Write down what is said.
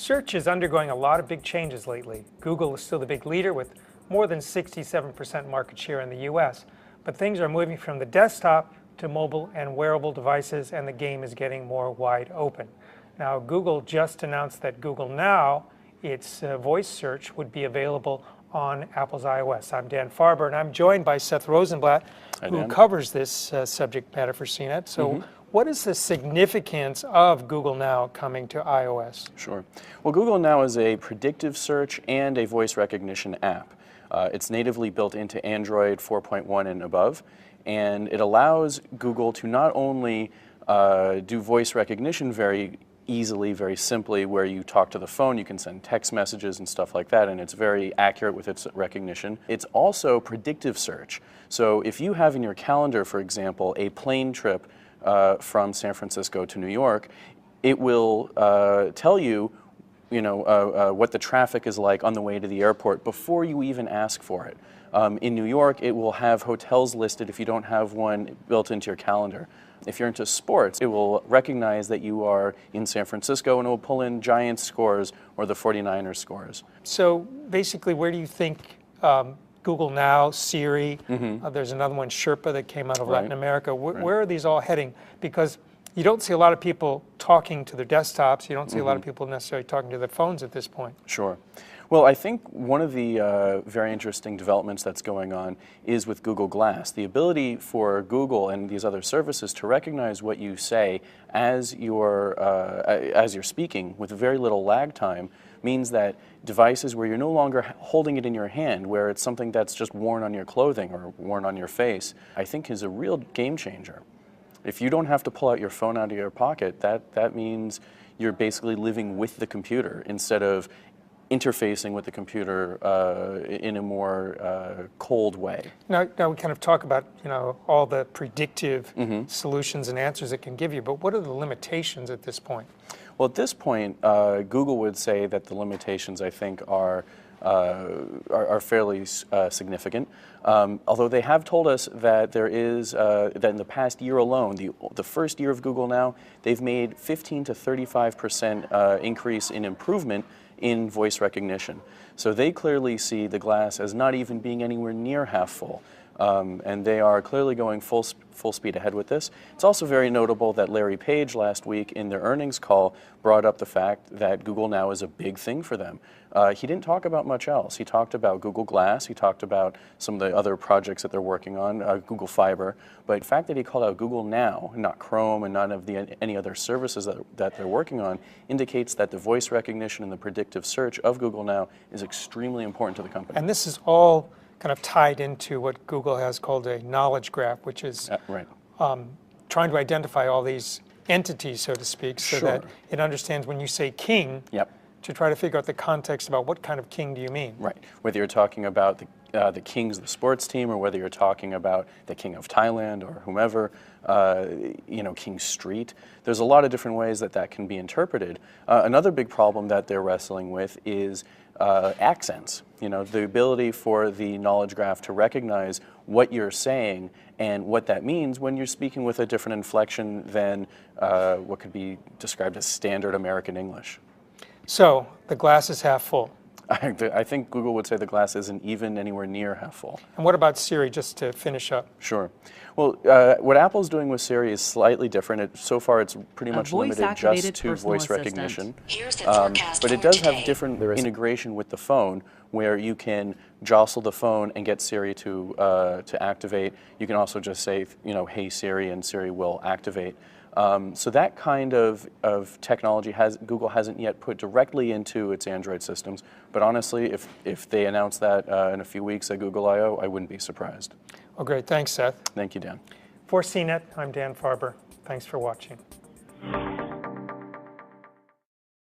Search is undergoing a lot of big changes lately. Google is still the big leader with more than 67% market share in the US. But things are moving from the desktop to mobile and wearable devices, and the game is getting more wide open. Now, Google just announced that Google Now, its voice search, would be available on Apple's iOS. I'm Dan Farber, and I'm joined by Seth Rosenblatt, who covers this subject matter for CNET. So what is the significance of Google Now coming to iOS? Sure. Well, Google Now is a predictive search and a voice recognition app. It's natively built into Android 4.1 and above, and it allows Google to not only do voice recognition very easily, very simply, where you talk to the phone, you can send text messages and stuff like that, and it's very accurate with its recognition. It's also predictive search. So if you have in your calendar, for example, a plane trip from San Francisco to New York, it will tell you, what the traffic is like on the way to the airport before you even ask for it. In New York, it will have hotels listed if you don't have one built into your calendar. If you're into sports, it will recognize that you are in San Francisco and it will pull in Giants scores or the 49ers scores. So basically, where do you think Google Now, Siri, there's another one, Sherpa, that came out of Latin America. Where are these all heading? Because you don't see a lot of people talking to their desktops. You don't see a lot of people necessarily talking to their phones at this point. Sure. Well, I think one of the very interesting developments that's going on is with Google Glass. The ability for Google and these other services to recognize what you say as you're speaking with very little lag time means that devices where you're no longer holding it in your hand, where it's something that's just worn on your clothing or worn on your face, I think is a real game changer. If you don't have to pull out your phone out of your pocket, that means you're basically living with the computer instead of interfacing with the computer in a more cold way. Now we kind of talk about all the predictive solutions and answers it can give you, but what are the limitations at this point? Well, at this point, Google would say that the limitations, I think, are fairly significant. Although they have told us that there is that in the past year alone, the first year of Google Now, they've made 15 to 35% increase in improvement in voice recognition. So they clearly see the glass as not even being anywhere near half full. And they are clearly going full speed ahead with this. It's also very notable that Larry Page last week in their earnings call brought up the fact that Google Now is a big thing for them. He didn't talk about much else. He talked about Google Glass. He talked about some of the other projects that they're working on, Google Fiber. But the fact that he called out Google Now, not Chrome and none of any other services that they're working on, indicates that the voice recognition and the predictive search of Google Now is extremely important to the company. And this is all kind of tied into what Google has called a knowledge graph, which is trying to identify all these entities, so to speak, so that it understands when you say king, to try to figure out the context about what kind of king do you mean. Right. Whether you're talking about the kings of the sports team, or whether you're talking about the king of Thailand or whomever, King Street. There's a lot of different ways that can be interpreted. Another big problem that they're wrestling with is accents. The ability for the knowledge graph to recognize what you're saying and what that means when you're speaking with a different inflection than what could be described as standard American English. So the glass is half full. I think Google would say the glass isn't even anywhere near half full. And what about Siri, just to finish up? Sure. Well, what Apple's doing with Siri is slightly different. So far, it's pretty much limited just to voice recognition. But it does have different integration with the phone, where you can jostle the phone and get Siri to activate. You can also just say, hey Siri, and Siri will activate. So that kind of technology Google hasn't yet put directly into its Android systems. But honestly, if they announce that in a few weeks at Google I/O, I wouldn't be surprised. Well, great. Thanks, Seth. Thank you, Dan. For CNET, I'm Dan Farber. Thanks for watching.